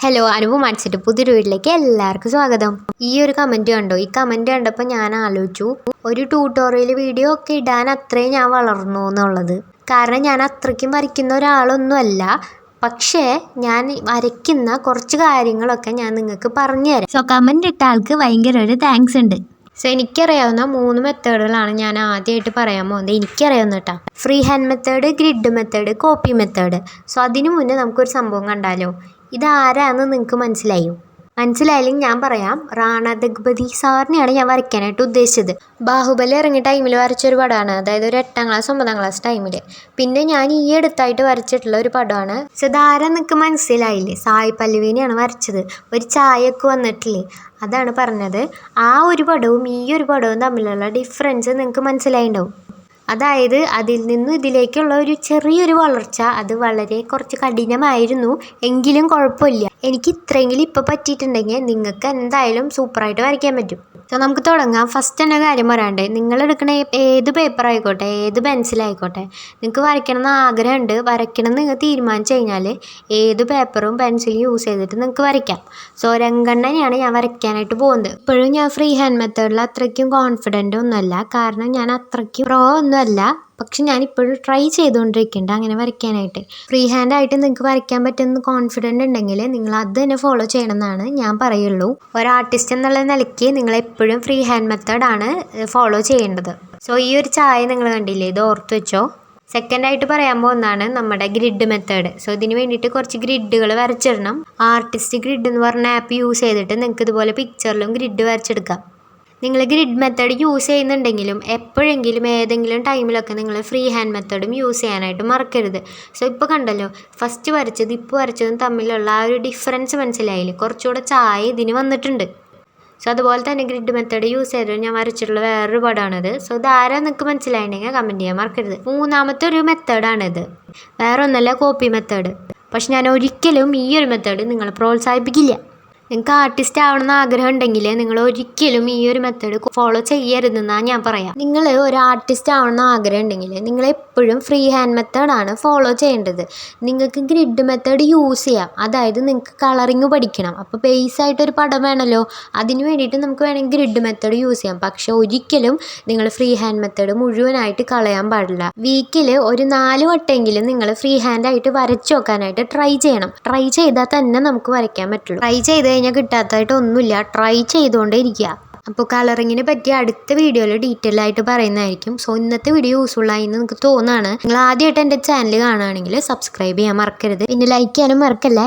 Hello, Anupam അടിച്ചിട്ട് പുതിയൊരു വീട്ടിലേക്ക് എല്ലാവർക്കും സ്വാഗതം. ഈ ഒരു കമൻറ്റ് കണ്ടോ? ഈ കമൻറ്റ് കണ്ടപ്പോൾ ഞാൻ ആലോചിച്ചു, ഒരു ട്യൂട്ടോറിയൽ വീഡിയോ ഒക്കെ ഇടാൻ അത്രയും ഞാൻ വളർന്നു എന്നുള്ളത്. കാരണം ഞാൻ അത്രയ്ക്കും വരയ്ക്കുന്ന ഒരാളൊന്നുമല്ല. പക്ഷേ ഞാൻ വരയ്ക്കുന്ന കുറച്ച് കാര്യങ്ങളൊക്കെ ഞാൻ നിങ്ങൾക്ക് പറഞ്ഞുതരാം. സോ കമൻറ്റ് ഇട്ട ആൾക്ക് ഭയങ്കര ഒരു താങ്ക്സ് ഉണ്ട്. സോ എനിക്കറിയാവുന്ന 3 മെത്തേഡുകളാണ് ഞാൻ ആദ്യമായിട്ട് പറയാൻ പോകുന്നത്. എനിക്കറിയാവുന്ന കേട്ടോ, free hand method, grid method, copy method. So അതിനു മുന്നേ നമുക്കൊരു സംഭവം കണ്ടാലോ? ഇതാരാന്ന് നിങ്ങൾക്ക് മനസ്സിലായില്ലെങ്കിൽ ഞാൻ പറയാം. റാണ ദഗ്ബതി സാറിനെയാണ് ഞാൻ വരയ്ക്കാനായിട്ട് ഉദ്ദേശിച്ചത്. ബാഹുബലി ഇറങ്ങിയ ടൈമിൽ വരച്ചൊരു പടമാണ്, അതായത് ഒരു 8ാം ക്ലാസ് 9ാം ക്ലാസ് ടൈമിൽ. പിന്നെ ഞാൻ ഈ അടുത്തായിട്ട് വരച്ചിട്ടുള്ള ഒരു പടമാണ്. സോ ഇതാരാ നിങ്ങൾക്ക് മനസ്സിലായില്ലേ? സായി പല്ലവിനെയാണ് വരച്ചത്. ഒരു ചായയൊക്കെ വന്നിട്ടില്ലേ, അതാണ് പറഞ്ഞത്. ആ ഒരു പടവും ഈ ഒരു പടവും തമ്മിലുള്ള ഡിഫറൻസ് നിങ്ങൾക്ക് മനസ്സിലായിട്ടുണ്ടാവും. അതായത് അതിൽ നിന്നും ഇതിലേക്കുള്ള ഒരു ചെറിയൊരു വളർച്ച, അത് വളരെ കുറച്ച് കഠിനമായിരുന്നു. എങ്കിലും കുഴപ്പമില്ല. എനിക്ക് ഇത്രയെങ്കിലും ഇപ്പോൾ പറ്റിയിട്ടുണ്ടെങ്കിൽ നിങ്ങൾക്ക് എന്തായാലും സൂപ്പറായിട്ട് വരയ്ക്കാൻ പറ്റും. സോ നമുക്ക് തുടങ്ങാം. ഫസ്റ്റ് തന്നെ കാര്യം പറയാണ്ട്, നിങ്ങളെടുക്കണ ഏത് പേപ്പർ ആയിക്കോട്ടെ, ഏത് പെൻസിലായിക്കോട്ടെ, നിങ്ങൾക്ക് വരയ്ക്കണമെന്ന് ആഗ്രഹമുണ്ട്, വരയ്ക്കണമെന്ന് നിങ്ങൾ തീരുമാനിച്ചു കഴിഞ്ഞാൽ ഏത് പേപ്പറും പെൻസിലും യൂസ് ചെയ്തിട്ട് നിങ്ങൾക്ക് വരയ്ക്കാം. സോ രംഗണ്ണനെയാണ് ഞാൻ വരയ്ക്കാനായിട്ട് പോകുന്നത്. ഇപ്പോഴും ഞാൻ ഫ്രീ ഹാൻഡ് മെത്തേഡിൽ അത്രയ്ക്കും കോൺഫിഡൻ്റ് ഒന്നുമല്ല, കാരണം ഞാൻ അത്രയ്ക്കും പ്രോ ഒന്നുമല്ല. പക്ഷെ ഞാനിപ്പോഴും ട്രൈ ചെയ്തുകൊണ്ടിരിക്കുന്നുണ്ട് അങ്ങനെ വരയ്ക്കാനായിട്ട്. ഫ്രീ ഹാൻഡ് ആയിട്ട് നിങ്ങൾക്ക് വരയ്ക്കാൻ പറ്റുന്ന കോൺഫിഡൻ്റ് ഉണ്ടെങ്കിൽ നിങ്ങൾ അത് തന്നെ ഫോളോ ചെയ്യണമെന്നാണ് ഞാൻ പറയുള്ളൂ. ഒരു ആർട്ടിസ്റ്റ് എന്നുള്ള നിലയ്ക്ക് നിങ്ങൾ എപ്പോഴും ഫ്രീ ഹാൻഡ് മെത്തേഡാണ് ഫോളോ ചെയ്യേണ്ടത്. സോ ഈ ഒരു ചായ നിങ്ങൾ കണ്ടില്ലേ, ഇത് ഓർത്ത് വെച്ചോ. സെക്കൻഡായിട്ട് പറയാൻ പോകുന്നതാണ് നമ്മുടെ ഗ്രിഡ് മെത്തേഡ്. സോ ഇതിന് വേണ്ടിയിട്ട് കുറച്ച് ഗ്രിഡുകൾ വരച്ചിടണം. ആർട്ടിസ്റ്റ് ഗ്രിഡ് എന്ന് പറഞ്ഞ ആപ്പ് യൂസ് ചെയ്തിട്ട് നിങ്ങൾക്ക് ഇതുപോലെ പിക്ചറിലും ഗ്രിഡ് വരച്ചെടുക്കാം. നിങ്ങൾ ഗ്രിഡ് മെത്തേഡ് യൂസ് ചെയ്യുന്നുണ്ടെങ്കിലും എപ്പോഴെങ്കിലും ഏതെങ്കിലും ടൈമിലൊക്കെ നിങ്ങൾ ഫ്രീ ഹാൻഡ് മെത്തേഡും യൂസ് ചെയ്യാനായിട്ട് മറക്കരുത്. സോ ഇപ്പോൾ കണ്ടല്ലോ, ഫസ്റ്റ് വരച്ചത് ഇപ്പോൾ വരച്ചതും തമ്മിലുള്ള ആ ഒരു ഡിഫറൻസ് മനസ്സിലായില്ലേ? കുറച്ചുകൂടെ ചായ ഇതിന് വന്നിട്ടുണ്ട്. സോ അതുപോലെ തന്നെ ഗ്രിഡ് മെത്തേഡ് യൂസ് ചെയ്തിട്ട് ഞാൻ വരച്ചിട്ടുള്ള വേറൊരു പടമാണിത്. സോ ഇതാരാ നിങ്ങൾക്ക് മനസ്സിലായിട്ടുണ്ടെങ്കിൽ കമൻറ്റ് ചെയ്യാൻ മറക്കരുത്. മൂന്നാമത്തെ ഒരു മെത്തേഡാണിത്, വേറെ ഒന്നല്ല, കോപ്പി മെത്തേഡ്. പക്ഷെ ഞാൻ ഒരിക്കലും ഈ ഒരു മെത്തേഡ് നിങ്ങളെ പ്രോത്സാഹിപ്പിക്കില്ല. നിങ്ങൾക്ക് ആർട്ടിസ്റ്റ് ആവണമെന്ന് ആഗ്രഹം ഉണ്ടെങ്കിൽ നിങ്ങൾ ഒരിക്കലും ഈ ഒരു മെത്തേഡ് ഫോളോ ചെയ്യരുതെന്നാണ് ഞാൻ പറയാം. നിങ്ങൾ ഒരു ആർട്ടിസ്റ്റ് ആവണമെന്ന് ആഗ്രഹം ഉണ്ടെങ്കിൽ നിങ്ങൾ എപ്പോഴും ഫ്രീ ഹാൻഡ് മെത്തേഡാണ് ഫോളോ ചെയ്യേണ്ടത്. നിങ്ങൾക്ക് ഗ്രിഡ് മെത്തേഡ് യൂസ് ചെയ്യാം, അതായത് നിങ്ങൾക്ക് കളറിങ് പഠിക്കണം. അപ്പോൾ ബേസായിട്ടൊരു പടം വേണമല്ലോ, അതിന് വേണ്ടിയിട്ട് നമുക്ക് വേണമെങ്കിൽ ഗ്രിഡ് മെത്തേഡ് യൂസ് ചെയ്യാം. പക്ഷെ ഒരിക്കലും നിങ്ങൾ ഫ്രീ ഹാൻഡ് മെത്തേഡ് മുഴുവനായിട്ട് കളയാൻ പാടില്ല. വീക്കിൽ ഒരു 4 വട്ടമെങ്കിലും നിങ്ങൾ ഫ്രീ ഹാൻഡായിട്ട് വരച്ചു നോക്കാനായിട്ട് ട്രൈ ചെയ്യണം. ട്രൈ ചെയ്താൽ തന്നെ നമുക്ക് വരയ്ക്കാൻ പറ്റുള്ളൂ. ട്രൈ ചെയ്ത് കഴിഞ്ഞാൽ കിട്ടാത്തതായിട്ട് ഒന്നുമില്ല, ട്രൈ ചെയ്തുകൊണ്ടേ ഇരിക്കുക. അപ്പോൾ കളറിങ്ങിനെ പറ്റി അടുത്ത വീഡിയോയിൽ ഡീറ്റെയിൽ ആയിട്ട് പറയുന്നതായിരിക്കും. സോ ഇന്നത്തെ വീഡിയോ യൂസ്ഫുൾ ആയി എന്ന് നിങ്ങൾക്ക് തോന്നുകയാണ്. നിങ്ങൾ ആദ്യമായിട്ട് എൻ്റെ ചാനൽ കാണുകയാണെങ്കിൽ സബ്സ്ക്രൈബ് ചെയ്യാൻ മറക്കരുത്, പിന്നെ ലൈക്ക് ചെയ്യാനും മറക്കല്ലേ.